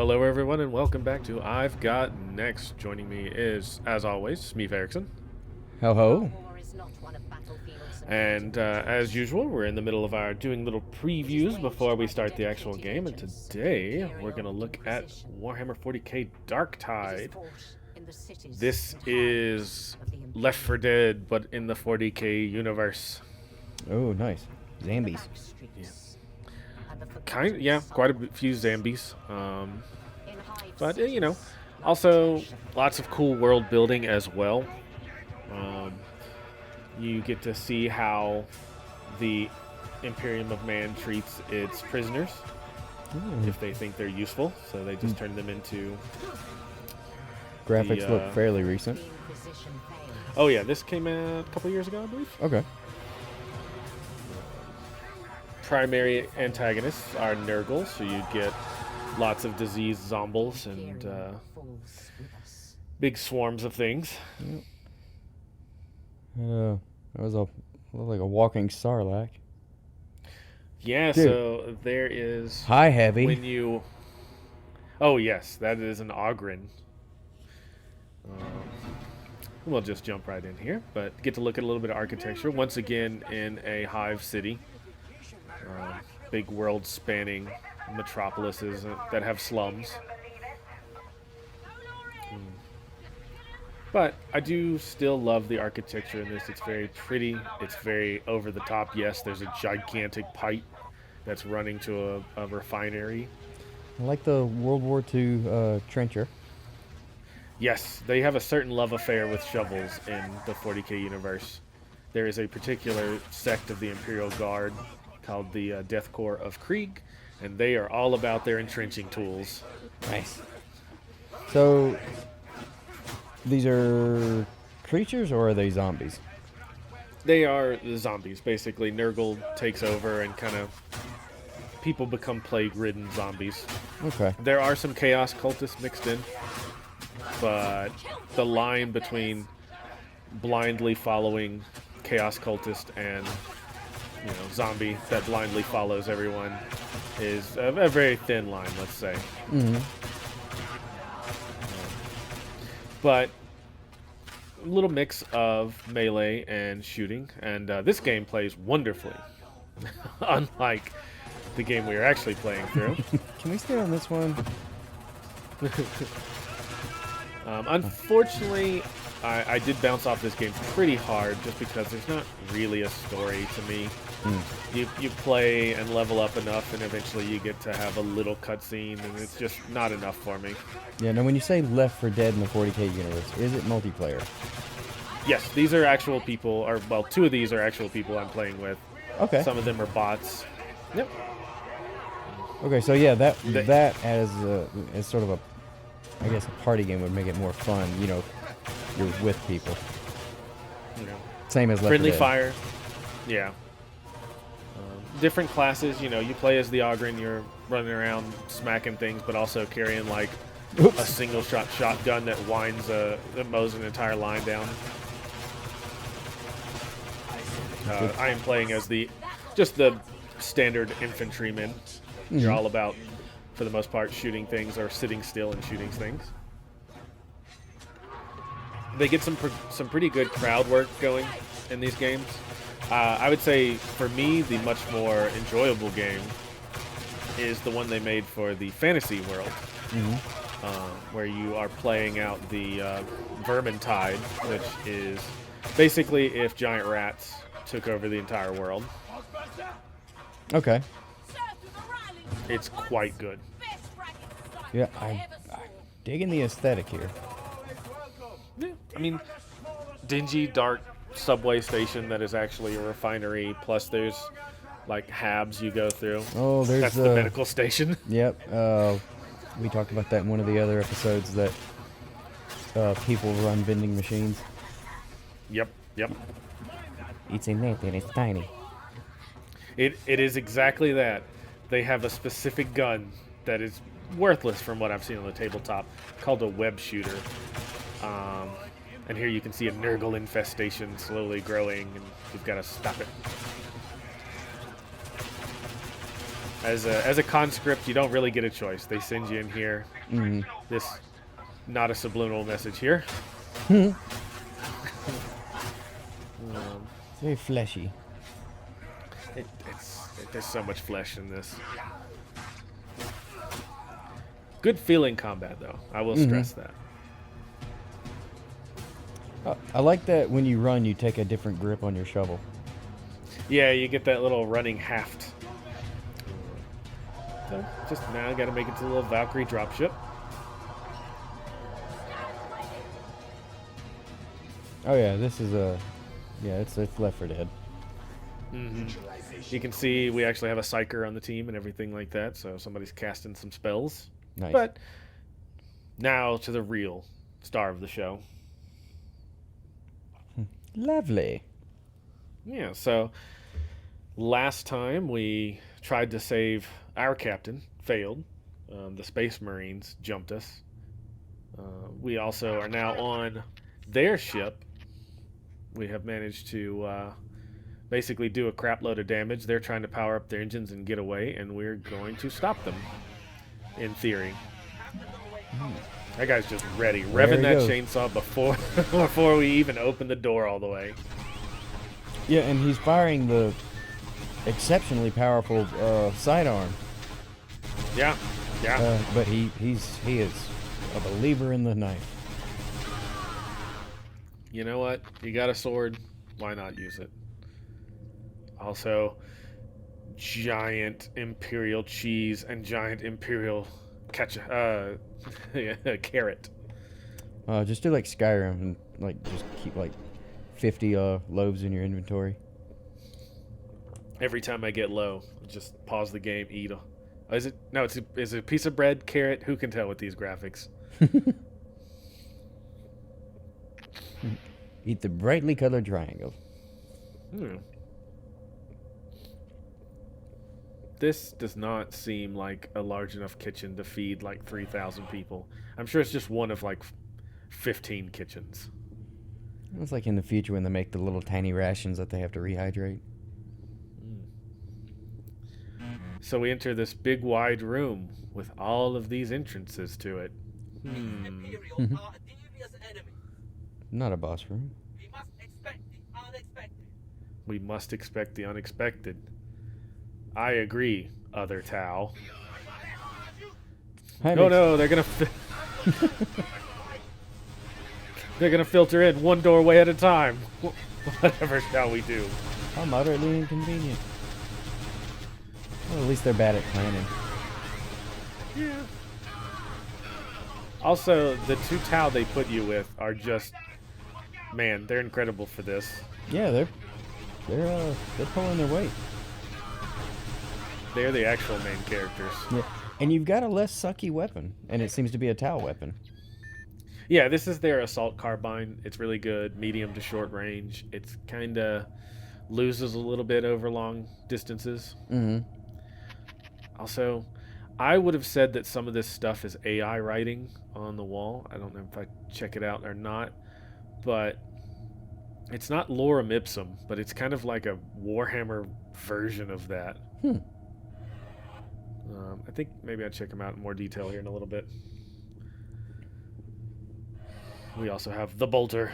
Hello, everyone, and welcome back to I've Got Next. Joining me is, as always, Smeef Erickson. Ho ho. And as usual, we're in the middle of our doing little previews before we start the actual game. And today, we're going to look at Warhammer 40k Darktide. This is Left 4 Dead, but in the 40k universe. Oh, nice. Zambies. Yeah. Quite a few zombies. But, also lots of cool world building as well. You get to see how the Imperium of Man treats its prisoners if they think they're useful. So they just turn them into... Graphics look fairly recent. Oh, yeah. This came out a couple years ago, I believe. Okay. Primary antagonists are Nurgle, so you get lots of diseased zombies and big swarms of things. That was looked like a walking sarlacc. Yeah, Dude. So there is... High heavy. When you... Oh, yes, that is an Ogren. We'll just jump right in here, but get to look at a little bit of architecture. Once again, in a hive city. Big world-spanning metropolises that have slums. But I do still love the architecture in this. It's very pretty. It's very over the top. Yes, there's a gigantic pipe that's running to a refinery. I like the World War II trencher. Yes, they have a certain love affair with shovels in the 40k universe. There is a particular sect of the Imperial Guard called the Death Corps of Krieg, and they are all about their entrenching tools. Nice. So, these are creatures or are they zombies? They are the zombies, basically. Nurgle takes over and kind of... People become plague-ridden zombies. Okay. There are some chaos cultists mixed in, but the line between blindly following chaos cultist and zombie that blindly follows everyone is a very thin line, let's say. Mm-hmm. But a little mix of melee and shooting, and this game plays wonderfully, unlike the game we are actually playing through. Can we stay on this one? Unfortunately, I did bounce off this game pretty hard just because there's not really a story to me. You play and level up enough, and eventually you get to have a little cutscene, and it's just not enough for me. Yeah, now when you say Left 4 Dead in the 40k universe, is it multiplayer? Yes, these are actual people, or well, two of these are actual people I'm playing with. Okay. Some of them are bots. Yep. Okay, so yeah, that as sort of a party game would make it more fun. You're with people. Same as Left 4 Friendly Dead. fire. Yeah. Different classes, you play as the Ogren, you're running around smacking things, but also carrying like a single shot shotgun that that mows an entire line down. I am playing as just the standard infantryman. Mm-hmm. You're all about, for the most part, shooting things or sitting still and shooting things. They get some pretty good crowd work going in these games. I would say, for me, the much more enjoyable game is the one they made for the fantasy world, where you are playing out the Vermintide, which is basically if giant rats took over the entire world. Okay. It's quite good. Yeah, I'm digging the aesthetic here. Yeah, I mean, dingy, dark subway station that is actually a refinery, plus there's like habs you go through. Oh, that's the medical station. Yep. We talked about that in one of the other episodes, that people run vending machines. Yep. It's in there and it's tiny. It is exactly that. They have a specific gun that is worthless from what I've seen on the tabletop, called a web shooter. And here you can see a Nurgle infestation slowly growing, and you've got to stop it. As a conscript, you don't really get a choice. They send you in here. This not a subliminal message here. It's very fleshy. There's so much flesh in this. Good feeling combat, though. I will stress that. I like that when you run, you take a different grip on your shovel. Yeah, you get that little running haft. So just now, got to make it to the little Valkyrie dropship. Oh yeah, this is it's Left 4 Dead. You can see we actually have a psyker on the team and everything like that, so somebody's casting some spells. Nice. But now to the real star of the show. Lovely. Yeah, so last time we tried to save our captain, failed. The Space Marines jumped us. We also are now on their ship. We have managed to basically do a crap load of damage. They're trying to power up their engines and get away, and we're going to stop them, in theory. That guy's just ready, revving that chainsaw before we even open the door all the way. Yeah, and he's firing the exceptionally powerful sidearm. Yeah. But he is a believer in the knife. You know what? You got a sword. Why not use it? Also, giant imperial cheese and giant imperial ketchup. Carrot. Just do like Skyrim and like just keep like 50 loaves in your inventory. Every time I get low, just pause the game, eat. Is it? No, it's a piece of bread, carrot. Who can tell with these graphics? Eat the brightly colored triangle. This does not seem like a large enough kitchen to feed like 3,000 people. I'm sure it's just one of like 15 kitchens. It's like in the future when they make the little tiny rations that they have to rehydrate. So we enter this big wide room with all of these entrances to it. Not a boss room. We must expect the unexpected. I agree, other Tau. No, they're gonna they're gonna filter in one doorway at a time. Whatever shall we do? How moderately inconvenient. Well, at least they're bad at planning. Yeah. Also, the two Tau they put you with are just, man, they're incredible for this. Yeah, they're pulling their weight. They're the actual main characters. Yeah, and you've got a less sucky weapon, and it seems to be a Tau weapon. Yeah, this is their assault carbine. It's really good, medium to short range. It's kind of loses a little bit over long distances. Also, I would have said that some of this stuff is AI writing on the wall. I don't know if I check it out or not, but it's not lorem ipsum, but it's kind of like a Warhammer version of that. I think maybe I'll check them out in more detail here in a little bit. We also have the bolter.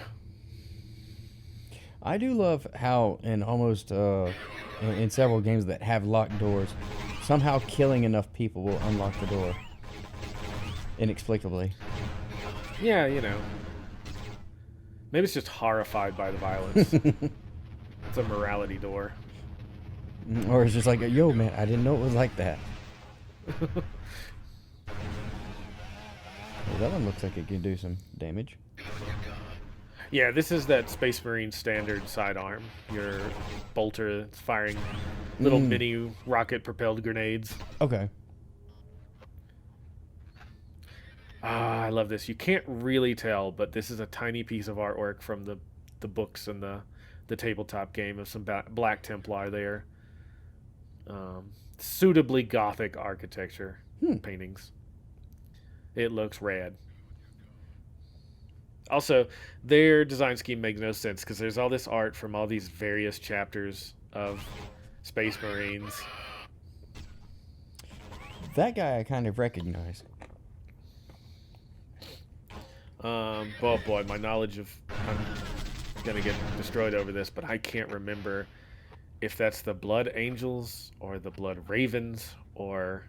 I do love how in almost in several games that have locked doors, somehow killing enough people will unlock the door inexplicably. Yeah, you know. Maybe it's just horrified by the violence. It's a morality door. Or it's just like, yo, man, I didn't know it was like that. Well, that one looks like it can do some damage. Yeah, this is that Space Marine standard sidearm. Your bolter that's firing little mini rocket-propelled grenades. Okay. Ah, I love this. You can't really tell, but this is a tiny piece of artwork from the books and the tabletop game of some Black Templar there. Suitably gothic architecture paintings. It looks rad. Also, their design scheme makes no sense because there's all this art from all these various chapters of Space Marines. That guy I kind of recognize. Oh boy, my knowledge of... I'm gonna get destroyed over this, but I can't remember if that's the Blood Angels or the Blood Ravens or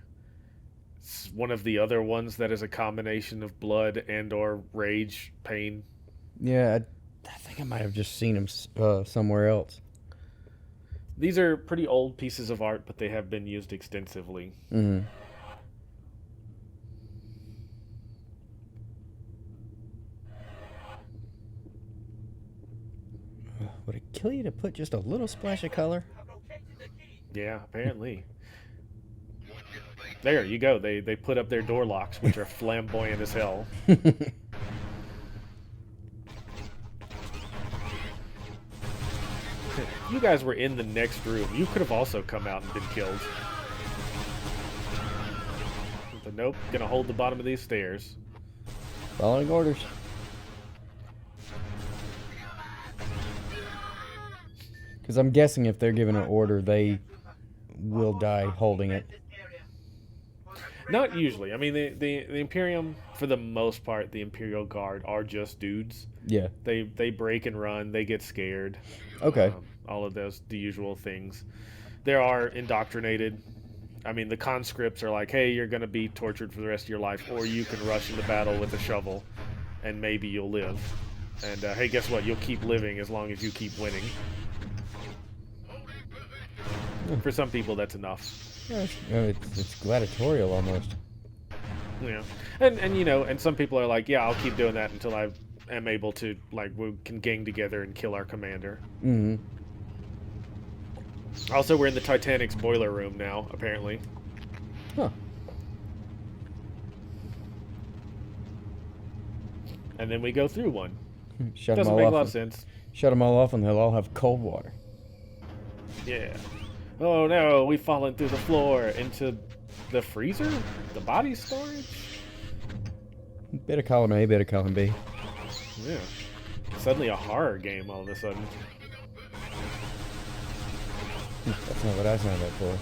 one of the other ones that is a combination of blood and or rage, pain. Yeah, I think I might have just seen him somewhere else. These are pretty old pieces of art, but they have been used extensively. Mm-hmm. Would it kill you to put just a little splash of color? Yeah, apparently. There you go. They put up their door locks, which are flamboyant as hell. You guys were in the next room. You could have also come out and been killed. But nope, gonna hold the bottom of these stairs. Following orders. Because I'm guessing if they're given an order, they will die holding it. Not usually. I mean, the Imperium, for the most part, the Imperial Guard are just dudes. Yeah. They break and run. They get scared. Okay. All of those, the usual things. There are indoctrinated. I mean, the conscripts are like, hey, you're going to be tortured for the rest of your life, or you can rush into battle with a shovel, and maybe you'll live. And, hey, guess what? You'll keep living as long as you keep winning. For some people, that's enough. Yeah, it's gladiatorial almost. Yeah. And you know, and some people are like, yeah, I'll keep doing that until I am able to, like, we can gang together and kill our commander. Mm-hmm. Also, we're in the Titanic's boiler room now, apparently. Huh. And then we go through one. Shut Doesn't them all make off. a lot of sense. Shut them all off and they'll all have cold water. Yeah. Oh no, we've fallen through the floor into the freezer? The body storage? Bit of column A, bit of column B. Yeah. Suddenly a horror game all of a sudden. That's not what I signed up for.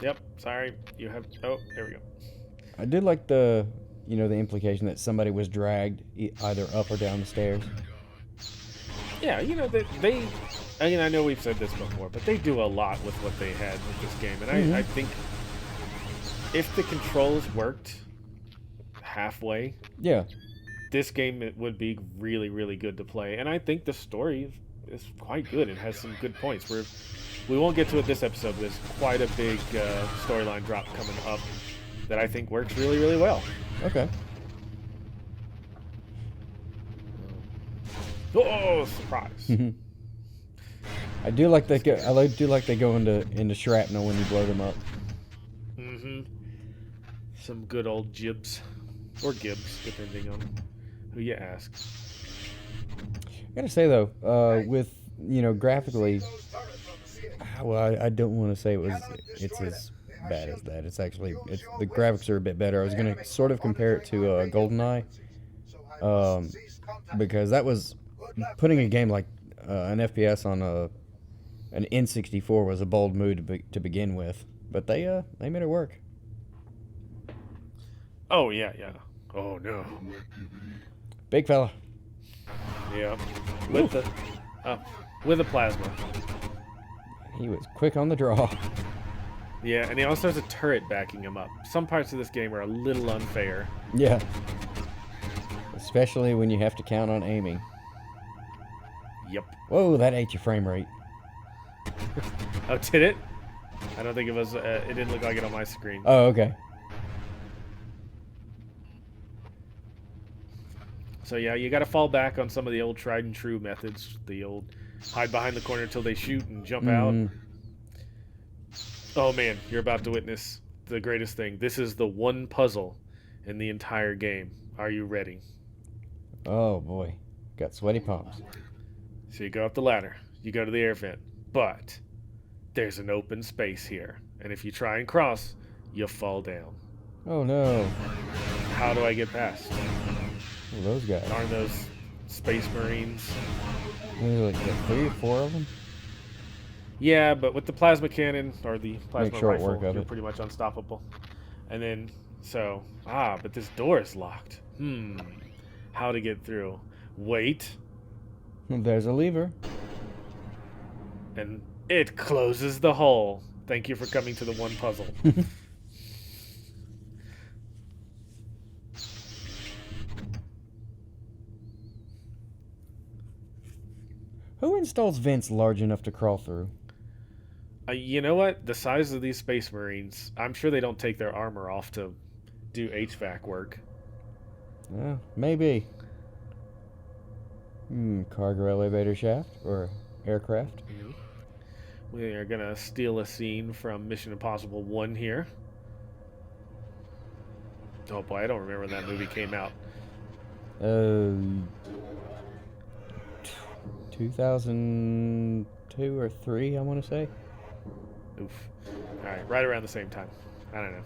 Yep, sorry. You have... Oh, there we go. I did like the, you know, the implication that somebody was dragged either up or down the stairs. Yeah, you know, they I mean, I know we've said this before, but they do a lot with what they had with this game. And I think if the controls worked halfway, yeah, this game it would be really, really good to play. And I think the story is quite good. It has some good points. We won't get to it this episode, but there's quite a big storyline drop coming up that I think works really, really well. Okay. Oh, surprise! I do like they go. I do like they go into shrapnel when you blow them up. Mm-hmm. Some good old jibs or gibs, depending on who you ask. I gotta say though, with graphically, well, I don't want to say it's as bad as that. It's actually the graphics are a bit better. I was gonna sort of compare it to GoldenEye, because that was putting a game like an FPS on an N64 was a bold move to begin with, but they made it work. Oh yeah. Oh no. Big fella. Yeah. With the plasma. He was quick on the draw. Yeah, and he also has a turret backing him up. Some parts of this game are a little unfair. Yeah. Especially when you have to count on aiming. Yep. Whoa, that ate your frame rate. Oh, did it? I don't think it was. It didn't look like it on my screen. Oh, okay. So yeah, you got to fall back on some of the old tried and true methods. The old hide behind the corner until they shoot and jump out. Oh man, you're about to witness the greatest thing. This is the one puzzle in the entire game. Are you ready? Oh boy, got sweaty palms. So you go up the ladder. You go to the air vent. But there's an open space here. And if you try and cross, you'll fall down. Oh no. How do I get past? Well, those guys. Aren't those Space Marines? Maybe like 3 or 4 of them? Yeah, but with the plasma cannon or the Make plasma short rifle, work of you're it. pretty much unstoppable. And then, but this door is locked. How to get through? Wait, There's a lever. and it closes the hole. Thank you for coming to the one puzzle. Who installs vents large enough to crawl through? You know what? The size of these Space Marines, I'm sure they don't take their armor off to do HVAC work. Maybe. Cargo elevator shaft or aircraft. We are gonna steal a scene from Mission Impossible 1 here. Oh boy, I don't remember when that movie came out. 2002 or 3, I want to say. Oof. Alright, right around the same time. I don't know.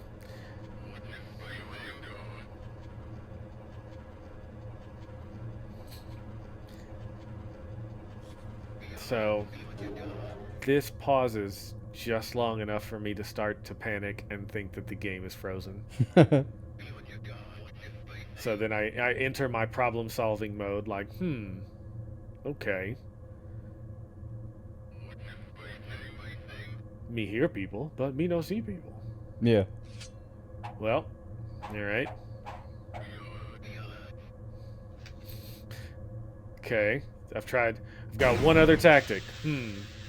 So, this pauses just long enough for me to start to panic and think that the game is frozen. So then I enter my problem-solving mode like, okay. Me hear people, but me no see people. Yeah. Well, alright. Okay, I've got one other tactic.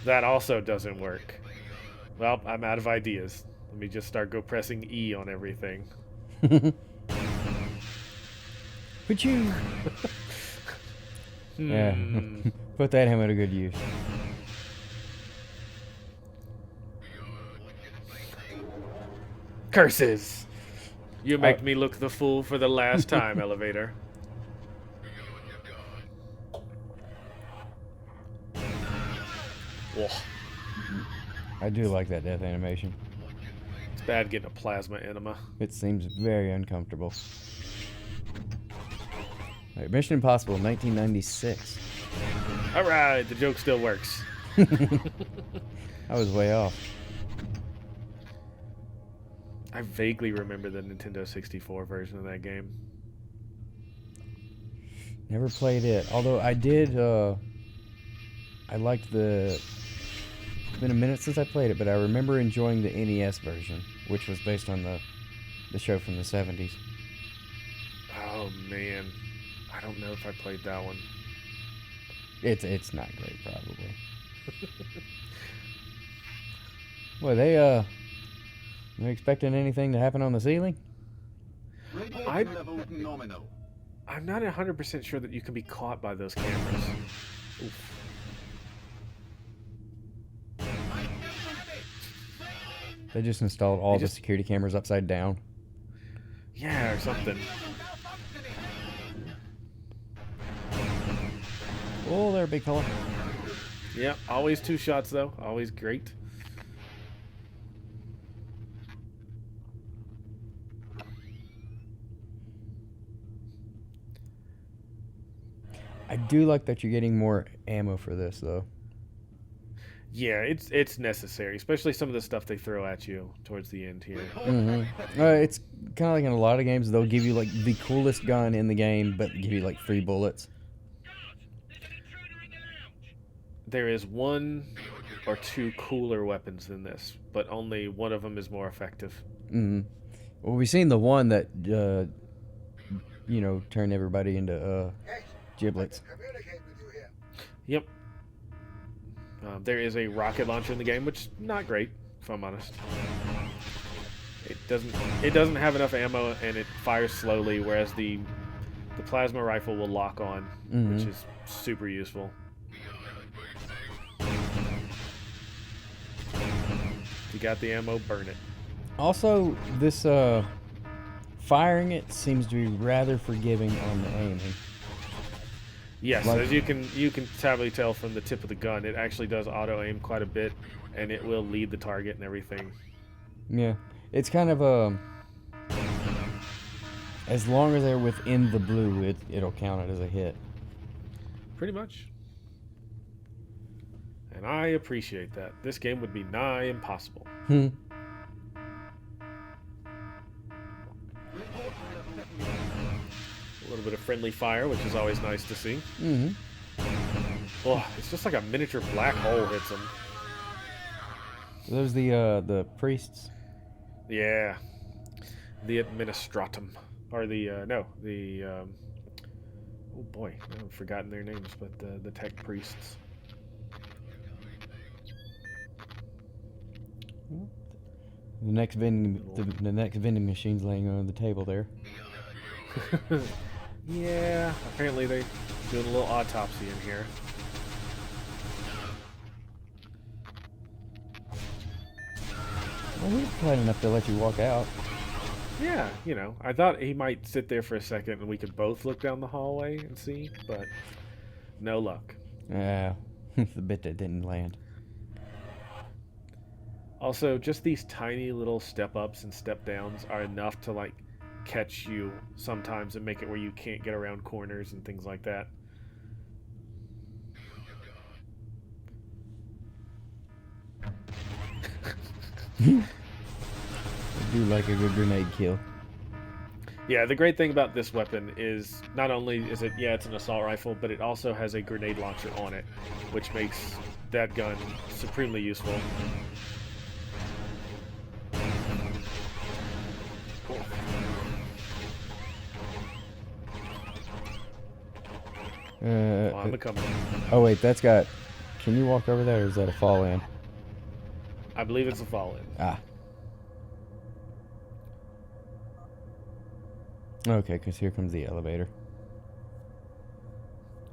That also doesn't work. Well, I'm out of ideas. Let me just start pressing E on everything. But you... Yeah. Put that helmet to good use. Curses! You make me look the fool for the last time, elevator. Whoa. I do like that death animation. It's bad getting a plasma enema. It seems very uncomfortable. Right, Mission Impossible, 1996. Alright, the joke still works. I was way off. I vaguely remember the Nintendo 64 version of that game. Never played it. Although I did, I liked the... It's been a minute since I played it, but I remember enjoying the NES version, which was based on the show from the 70s. Oh, man. I don't know if I played that one. It's not great, probably. Well, they're expecting anything to happen on the ceiling? I'm not 100% sure that you can be caught by those cameras. Oof. They just installed all the security cameras upside down. Yeah, or something. Oh, they're a big fella. Yep, always 2 shots though. Always great. I do like that you're getting more ammo for this, though. Yeah, it's necessary, especially some of the stuff they throw at you towards the end here. It's kind of like in a lot of games, they'll give you like the coolest gun in the game, but give you like 3 bullets. There is 1 or 2 cooler weapons than this, but only one of them is more effective. Well, we've seen the one that, turned everybody into giblets. Yep. There is a rocket launcher in the game, which is not great, if I'm honest. It doesn't have enough ammo, and it fires slowly, whereas the plasma rifle will lock on, which is super useful. If you got the ammo, burn it. Also, this firing it seems to be rather forgiving on the aiming. Yes, as you can probably tell from the tip of the gun, it actually does auto aim quite a bit, and it will lead the target and everything. Yeah, it's kind of as long as they're within the blue, it'll count it as a hit. Pretty much. And I appreciate that. This game would be nigh impossible. Hmm. A little bit of friendly fire, which is always nice to see. Mm-hmm. Oh, it's just like a miniature black hole hits them. Those the priests. Yeah. The administratum. Or the, no, the, oh boy, I've forgotten their names, but the tech priests. The next vending machine's laying on the table there. Yeah, apparently they're doing a little autopsy in here. Well, he's kind enough to let you walk out. Yeah, you know, I thought he might sit there for a second and we could both look down the hallway and see, but no luck. Yeah, the bit that didn't land. Also, just these tiny little step ups and step downs are enough to like catch you sometimes and make it where you can't get around corners and things like that. I do like a good grenade kill. Yeah, the great thing about this weapon is not only is it, yeah, it's an assault rifle, but it also has a grenade launcher on it, which makes that gun supremely useful. I'm coming. Oh wait, that's got. Can you walk over that, or is that a fall in? I believe it's a fall in. Ah. Okay, because here comes the elevator.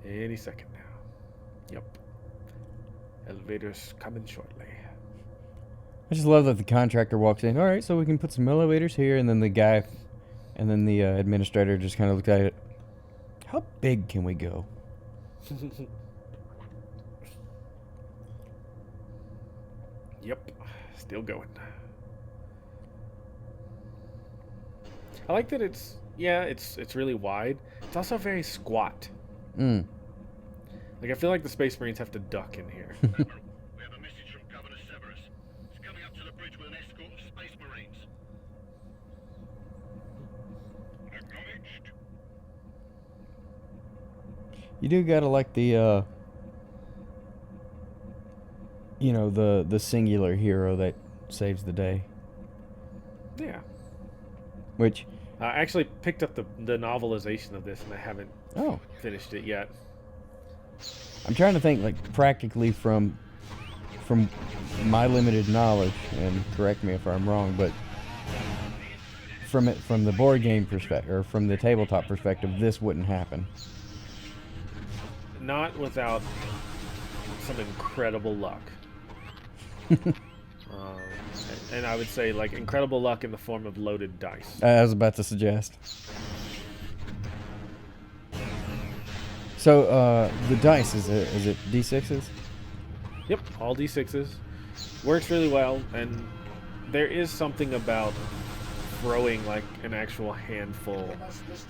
Any second now. Yep. Elevator's coming shortly. I just love that the contractor walks in. All right, so we can put some elevators here, and then the guy, and then the administrator just kind of looks at it. How big can we go? Yep. Still going. I like that it's, yeah, it's really wide. It's also very squat. Mm. Like, I feel like the Space Marines have to duck in here. We have a message from Governor Severus. He's coming up to the bridge with an escort of Space Marines. Acknowledged. You do gotta like the, you know, the singular hero that saves the day. Yeah. Which, I actually picked up the novelization of this, and I haven't oh, finished it yet. I'm trying to think like practically from my limited knowledge, and correct me if I'm wrong, but from the board game perspective or from the tabletop perspective, this wouldn't happen. Not without some incredible luck. And I would say, like, incredible luck in the form of loaded dice. I was about to suggest. So the dice, is it D6s? Yep, all D6s. Works really well, and there is something about throwing, like, an actual handful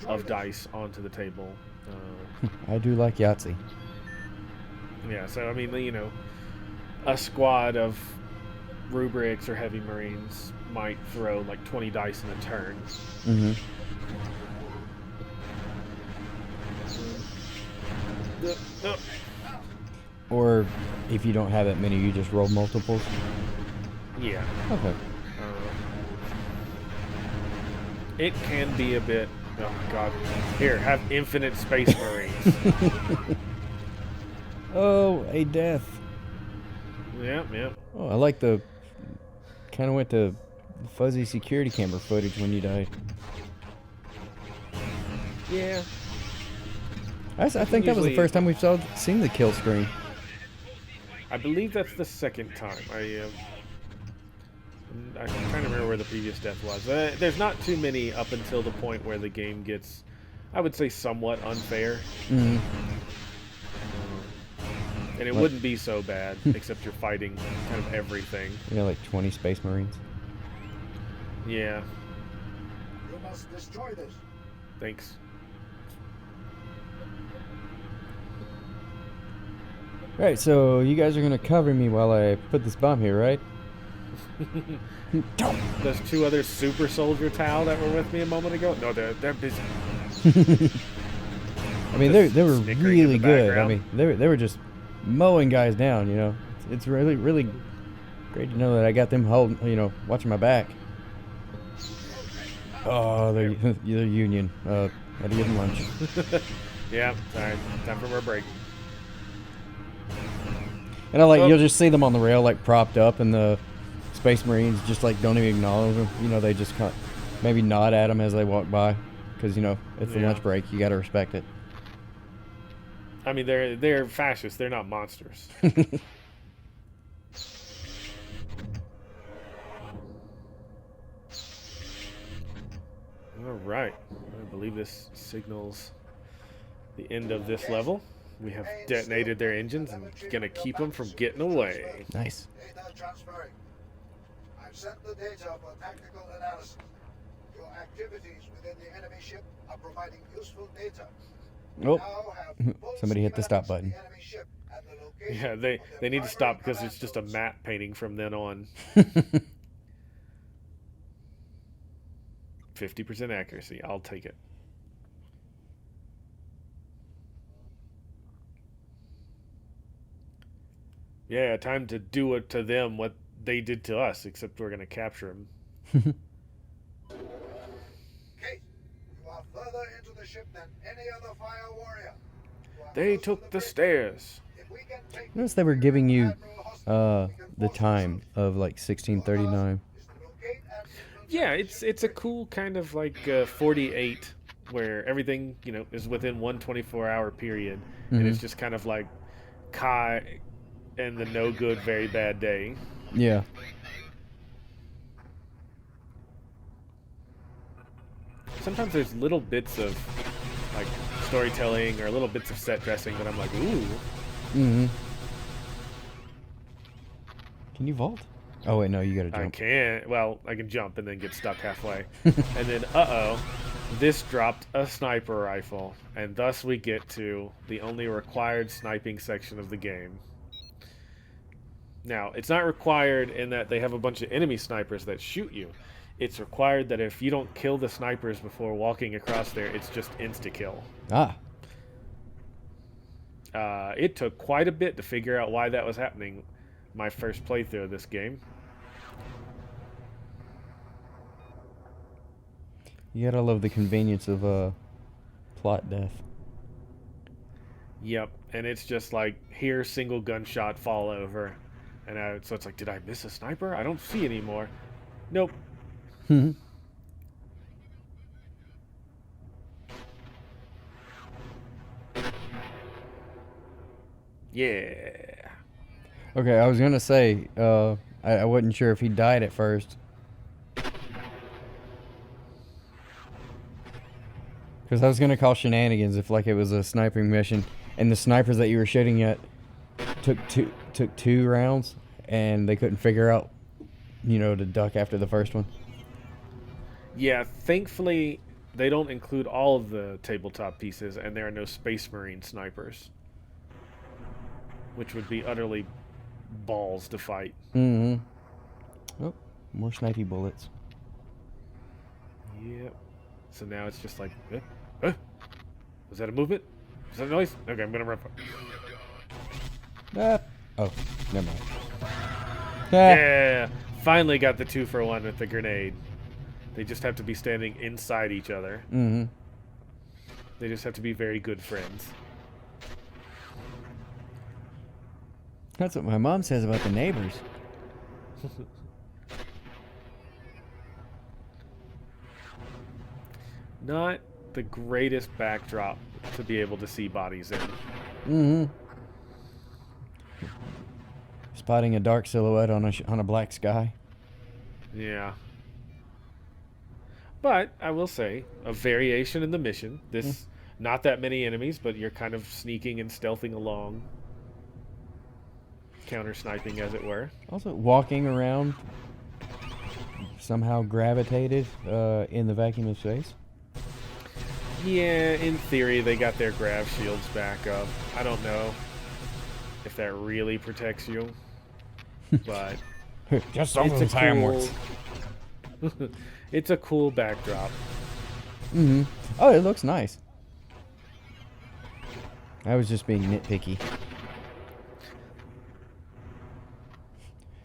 of dice onto the table. I do like Yahtzee. Yeah, so, I mean, you know, a squad of rubrics or heavy marines might throw, like, 20 dice in a turn. Mm-hmm. Or if you don't have that many, you just roll multiples. Yeah. Okay. It can be a bit. Oh my god! Here, have infinite space marines. Oh, a death. Yep, yep. Oh, I like the. Kind of went to fuzzy security camera footage when you died. Yeah. I think that was the first time we've seen the kill screen. I believe that's the second time. I'm trying to remember where the previous death was. There's not too many up until the point where the game gets, I would say, somewhat unfair. Mm-hmm. And it wouldn't be so bad, except you're fighting kind of everything. Yeah, like 20 Space Marines. Yeah. You must destroy this. Thanks. Alright, so you guys are gonna cover me while I put this bomb here, right? Those two other super soldier Tau that were with me a moment ago. No, they're busy. I mean, they were Snickering in really the good. I background. mean, they were just mowing guys down. You know, it's really great to know that I got them holding, watching my back. Oh, they're Union. Had to give them lunch. Yeah, alright, time for our break. And I Oh. you'll just see them on the rail like propped up, and the Space Marines just like don't even acknowledge them. You know, they just maybe nod at them as they walk by, because it's the Yeah. lunch break. You got to respect it. I mean, they're fascists. They're not monsters. All right. I believe this signals the end of this level. We have detonated their engines and gonna keep them from getting away. Nice. Data transferring. I've sent the data for tactical analysis. Your activities within the enemy ship are providing useful data. Oh, Now have full somebody hit the stop schematics of button. the enemy ship and the location Yeah, of they their need to primary stop because command it's just a map painting from then on. 50% accuracy. I'll take it. Yeah, time to do it to them what they did to us, except we're gonna capture them. Kate, you are further into the ship than any other fire warrior. You are They close to took the bridge. stairs. If we can take Notice they were giving you Admiral hostage, we can the force time truth. of like 1639. Is to locate and Yeah, it's a cool kind of like 48 where everything is within one 24-hour period, and it's just kind of like Kai and the no good very bad day. Yeah. Sometimes there's little bits of like storytelling or little bits of set dressing that I'm like, ooh. Mm-hmm. Can you vault? Oh wait, no, you gotta I jump. can't. Well, I can jump and then get stuck halfway. And then, this dropped a sniper rifle. And thus we get to the only required sniping section of the game. Now, it's not required in that they have a bunch of enemy snipers that shoot you. It's required that if you don't kill the snipers before walking across there, it's just insta-kill. Ah. It took quite a bit to figure out why that was happening my first playthrough of this game. You gotta love the convenience of plot death. Yep, and it's just like, here, single gunshot, fall over. And so it's like, did I miss a sniper? I don't see anymore. Nope. Yeah. Okay, I was gonna say, I wasn't sure if he died at first. Because I was gonna call shenanigans if like it was a sniping mission, and the snipers that you were shooting at took two rounds, and they couldn't figure out, to duck after the first one. Yeah, thankfully, they don't include all of the tabletop pieces, and there are no Space Marine snipers. Which would be utterly balls to fight. Mm-hmm. Oh, more snipey bullets. Yep. So now it's just like, was that a movement? Was that a noise? Okay, I'm gonna run. Ah. Oh, never mind. Yeah, finally got the 2-for-1 with the grenade. They just have to be standing inside each other. Mm-hmm. They just have to be very good friends. That's what my mom says about the neighbors. Not the greatest backdrop to be able to see bodies in. Mm-hmm. Spotting a dark silhouette on a black sky. Yeah. But I will say, a variation in the mission. This, not that many enemies, but you're kind of sneaking and stealthing along. Counter sniping, as it were. Also, walking around somehow gravitated in the vacuum of space. Yeah, in theory, they got their grav shields back up. I don't know. if that really protects you. But Just some of it's the a time cool, works. it's a cool backdrop. Mm-hmm. Oh, it looks nice. I was just being nitpicky.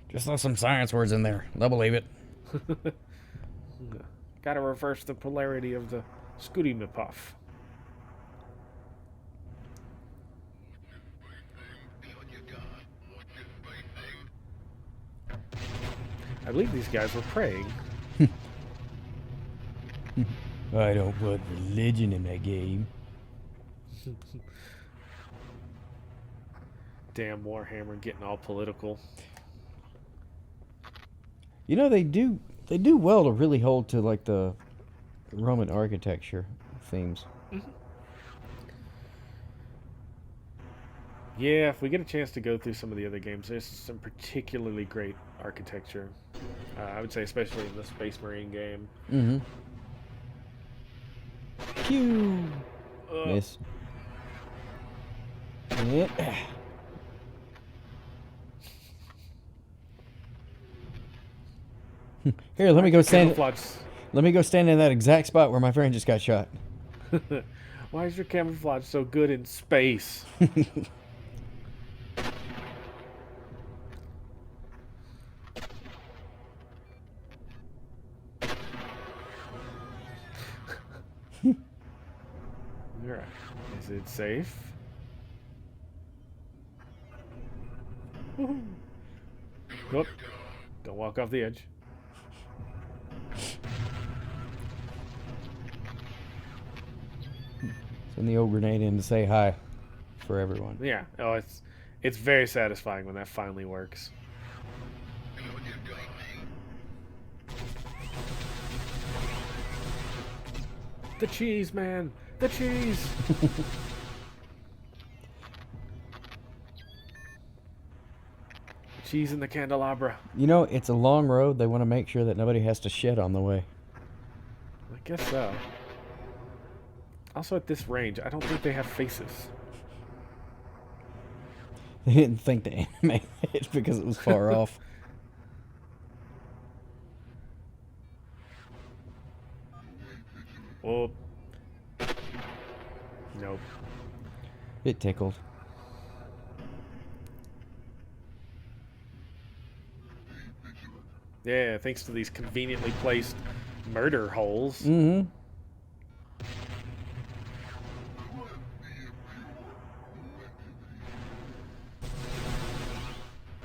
Just throw some science words in there. They'll believe it. Gotta reverse the polarity of the Scooty Puff. I believe these guys were praying. I don't put religion in that game. Damn Warhammer getting all political. You know, they do well to really hold to like the Roman architecture themes. Yeah, if we get a chance to go through some of the other games, there's some particularly great architecture. I would say especially in the Space Marine game. Mm-hmm. Pew! Miss. Yep. Here, let me go stand. Camouflage. Let me go stand in that exact spot where my friend just got shot. Why is your camouflage so good in space? Alright. Is it safe? Woohoo. Nope. Don't walk off the edge. Send the old grenade in to say hi for everyone. Yeah. Oh, it's very satisfying when that finally works. The cheese, man! The cheese! Cheese in the candelabra. You know, it's a long road. They want to make sure that nobody has to shed on the way. I guess so. Also, at this range, I don't think they have faces. They didn't think to animate it because it was far off. Oh. Nope. It tickled. Yeah, thanks to these conveniently placed murder holes. Mm-hmm.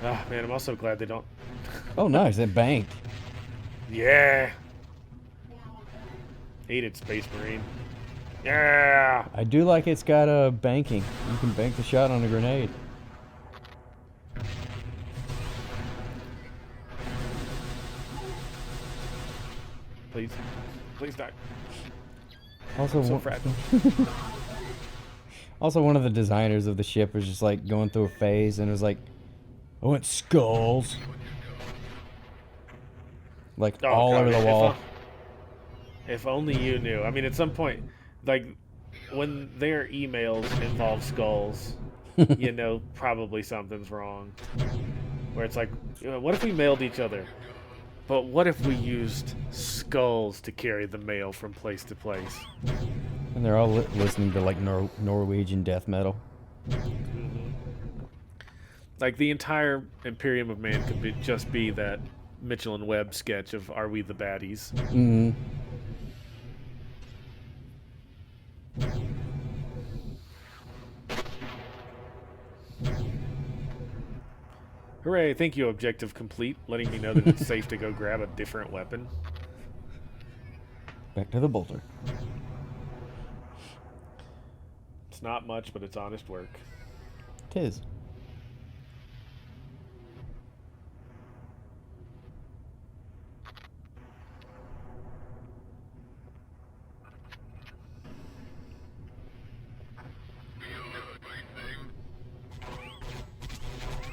Ah, man, I'm also glad they don't... Oh, nice. It banked. Yeah! Ate it, Space Marine. Yeah! I do like it's got a banking. You can bank the shot on a grenade. Please. Please die. Also, So one- fragile. also, one of the designers of the ship was just like going through a phase and it was like, I want skulls. Like Oh, all God, over the if wall. If only you knew. I mean, at some point, like, when their emails involve skulls, you know probably something's wrong. Where it's like, what if we mailed each other? But what if we used skulls to carry the mail from place to place? And they're all listening to like Norwegian death metal. Like, the entire Imperium of Man could just be that Mitchell and Webb sketch of Are We the Baddies? Mm-hmm. Hooray, thank you, Objective Complete, letting me know that it's safe to go grab a different weapon. Back to the bolter. It's not much, but it's honest work. Tis.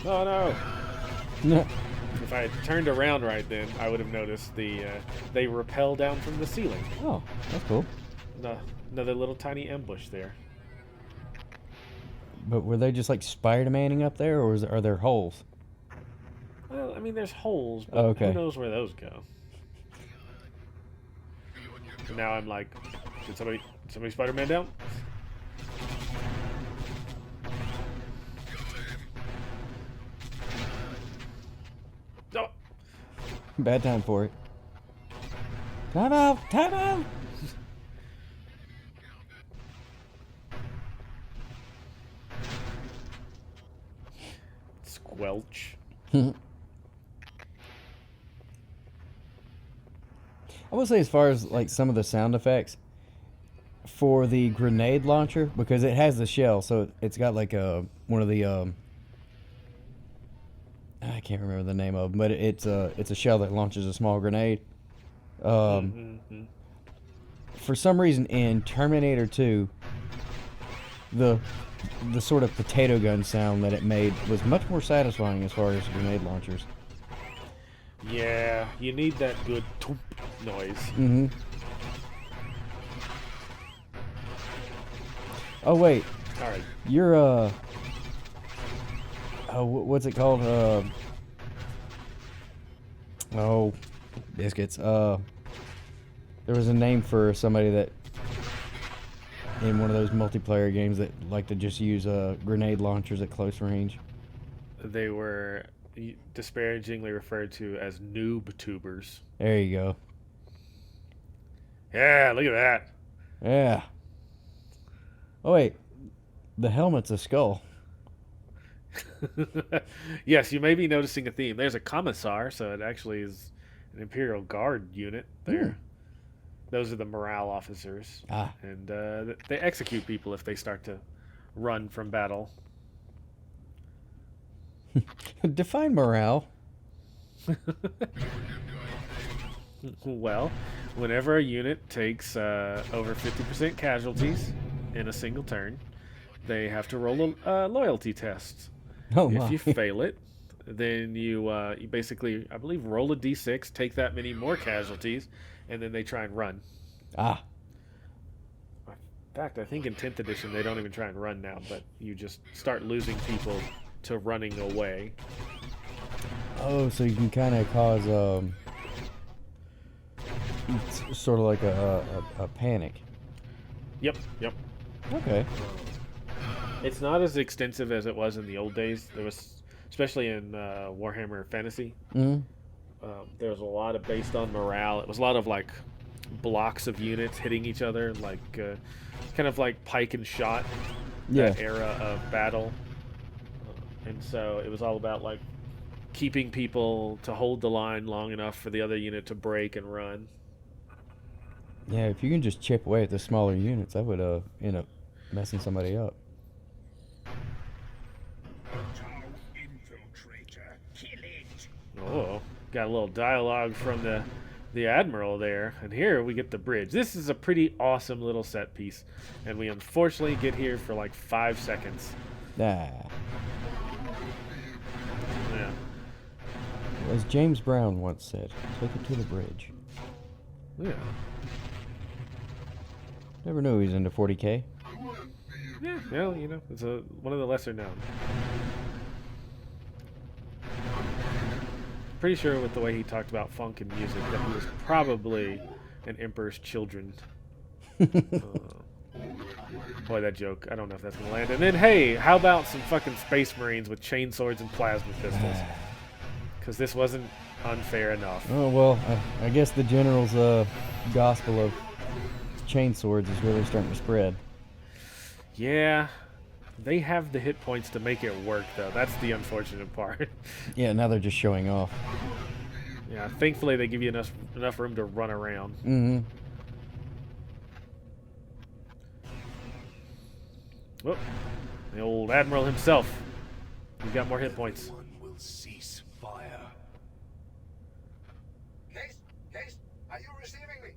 Oh no! No. If I had turned around right then, I would have noticed they rappel down from the ceiling. Oh, that's cool. Another little tiny ambush there. But were they just like Spider-Maning up there, or are there holes? Well, I mean, there's holes, but Oh, okay. who knows where those go? And now I'm like, did somebody Spider-Man down? No. Bad time for it. Time out! Time out! Squelch. I will say, as far as like some of the sound effects for the grenade launcher, because it has the shell, so it's got like one of the I can't remember the name of them, but it's a shell that launches a small grenade. For some reason in Terminator 2, the sort of potato gun sound that it made was much more satisfying as far as grenade launchers. Yeah, you need that good thump noise. Mm-hmm. Oh wait, All right. you're what's it called? Oh, biscuits. There was a name for somebody that in one of those multiplayer games that like to just use grenade launchers at close range. They were disparagingly referred to as noob tubers. There you go. Yeah, look at Yeah. Oh wait, the helmet's a skull. that. Yes, you may be noticing a theme. There's a commissar, so it actually is an Imperial Guard unit there. Those are the morale officers. Ah. And they execute people if they start to run from battle. Define morale. Well, whenever a unit takes over 50% casualties in a single turn, they have to roll a loyalty test. Oh my. If you fail it, then you basically, I believe, roll a d6, take that many more casualties, and then they try and run. Ah. In fact, I think in 10th edition they don't even try and run now, but you just start losing people to running away. Oh, so you can kind of cause it's sort of like a panic. Yep. Okay. It's not as extensive as it was in the old days. There was, especially in Warhammer Fantasy, Mm. there was a lot of based on morale. It was a lot of like blocks of units hitting each other, like kind of like pike and shot, Yeah. that era of battle. And so it was all about like keeping people to hold the line long enough for the other unit to break and run. Yeah, if you can just chip away at the smaller units, that would end up messing somebody up. Oh, got a little dialogue from the admiral there, and here we get the bridge. This is a pretty awesome little set piece, and we unfortunately get here for like 5 seconds. Ah. Yeah. As James Brown once said, take it to the bridge. Yeah. Never knew he was into 40K. Yeah, well, you know, it's one of the lesser known. Pretty sure with the way he talked about funk and music that he was probably an Emperor's Children. Boy, that joke. I don't know if that's going to land. And then, hey, how about some fucking Space Marines with chain swords and plasma pistols? Because this wasn't unfair enough. Oh, well, I guess the general's gospel of chain swords is really starting to spread. Yeah, they have the hit points to make it work, though. That's the unfortunate part. Yeah, now they're just showing off. Yeah, thankfully they give you enough room to run around. Mm-hmm. Whoop. The old Admiral himself. He's got more hit points. Will cease fire. Case? Case? Are you receiving me?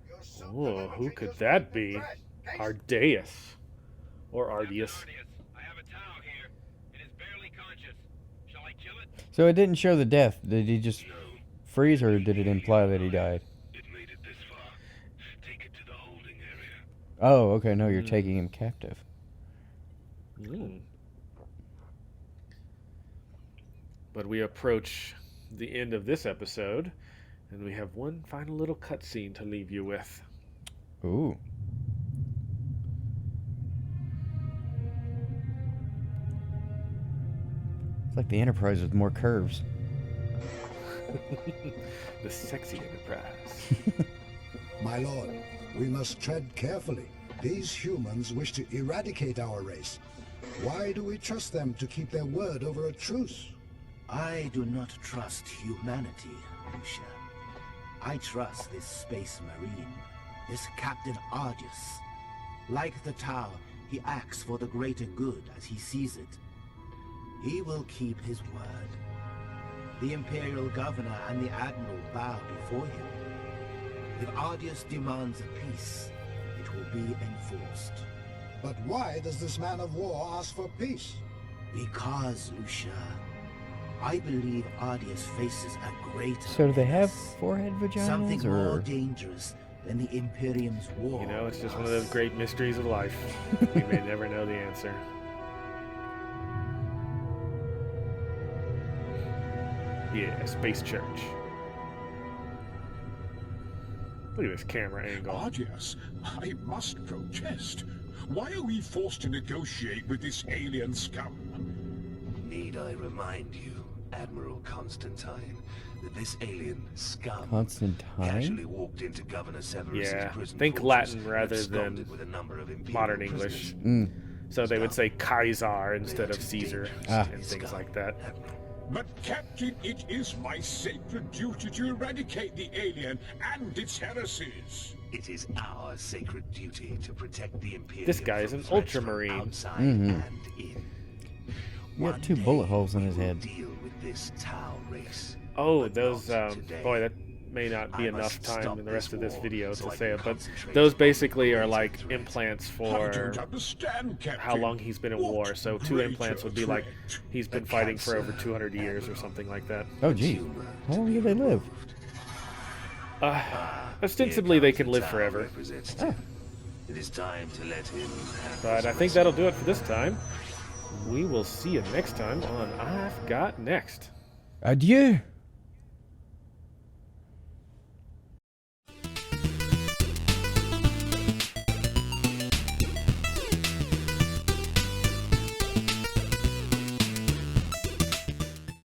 Your suit Whoa, delivered who to could use that with be? threat. Case? Ardeus. Or Ardeus. I have a towel here. It is barely conscious. Shall I kill it? So it didn't show the death. Did he just freeze, or did it imply that he died? It made it this far. Take it to the holding area. Oh, okay. No, you're taking him captive. But we approach the end of this episode, and we have one final little cutscene to leave you with. Ooh. It's like the Enterprise with more curves. The sexy Enterprise. My lord, we must tread carefully. These humans wish to eradicate our race. Why do we trust them to keep their word over a truce? I do not trust humanity, Lucia. I trust this space marine, this Captain Argus. Like the Tau, he acts for the greater good as he sees it. He will keep his word. The Imperial Governor and the Admiral bow before him. If Argus demands a peace, it will be enforced. But why does this man of war ask for peace? Because, Lucia, I believe Argus faces a greater So do they have menace. forehead vaginas, Something more or dangerous than the Imperium's war. You know, it's just on one of those us. great mysteries of life. We may never know the answer. Yeah, Space Church. Look at this camera angle. Argus, I must protest. Why are we forced to negotiate with this alien scum? Need I remind you, Admiral Constantine, that this alien scum Constantine? casually walked into Governor Severus's Yeah, prison think quarters Latin and rather absconded than with a number of Imperial modern English. prisoners. So they would say Kaiser instead of Too Caesar dangerous Ah. to and be things scum, like that. Admiral. But Captain, it is my sacred duty to eradicate the alien and its heresies. It is our sacred duty to protect the Imperium. This guy is from an threats from ultramarine. outside Mhm. and in. You got One 2 day, bullet holes in we his will head. Deal with this Tau race. Oh, But those, not today. boy, that may not be I enough must time stop in the rest this of this war video so to I say can it, but concentrate those on basically are greater like threat. implants I for don't understand, Captain. how long he's been in What war. So 2 greater implants would be like threat? he's been The fighting for over cancer, 200 years or Admiral. something like that. Oh, geez. Tumor How to long be do they live? removed. Ostensibly, Here they comes can the live Tau forever. representative. It is time to let him have But his I think whistle. that'll do it for this time. We will see you next time on I've Got Next. Adieu.